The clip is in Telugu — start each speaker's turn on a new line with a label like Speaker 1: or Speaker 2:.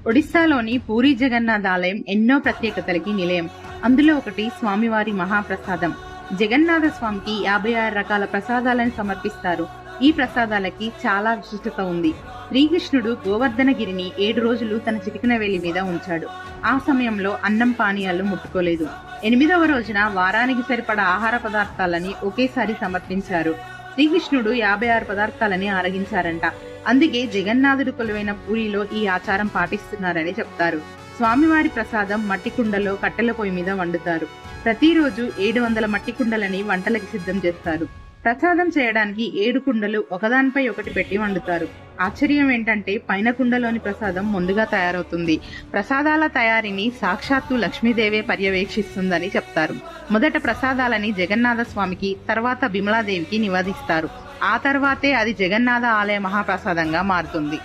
Speaker 1: ఒడిశాలోని పూరీ జగన్నాథ ఆలయం ఎన్నో ప్రత్యేకతలకి నిలయం. అందులో ఒకటి స్వామివారి మహాప్రసాదం. జగన్నాథ స్వామికి 56 రకాల ప్రసాదాలను సమర్పిస్తారు. ఈ ప్రసాదాలకి చాలా విశిష్టత ఉంది. శ్రీకృష్ణుడు గోవర్ధనగిరిని 7 రోజులు తన చిటికిన వేలి మీద ఉంచాడు. ఆ సమయంలో అన్నం పానీయాలు ముట్టుకోలేదు. 8వ రోజున వారానికి సరిపడా ఆహార పదార్థాలని ఒకేసారి సమర్పించారు. శ్రీకృష్ణుడు 56 పదార్థాలని ఆరగించారంట. అందుకే జగన్నాథుడు కొలువైన పూరిలో ఈ ఆచారం పాటిస్తున్నారని చెప్తారు. స్వామివారి ప్రసాదం మట్టి కుండలో కట్టెల పొయ్యి మీద వండుతారు. ప్రతిరోజు 700 మట్టి కుండలని వంటలకి సిద్ధం చేస్తారు. ప్రసాదం చేయడానికి 7 కుండలు ఒకదానిపై ఒకటి పెట్టి వండుతారు. ఆశ్చర్యం ఏంటంటే పైన కుండలోని ప్రసాదం ముందుగా తయారవుతుంది. ప్రసాదాల తయారీని సాక్షాత్తు లక్ష్మీదేవే పర్యవేక్షిస్తుందని చెప్తారు. మొదట ప్రసాదాలని జగన్నాథ స్వామికి, తర్వాత బిమలాదేవికి నివేదిస్తారు. ఆ తర్వాతే అది జగన్నాథ ఆలయ మహాప్రసాదంగా మారుతుంది.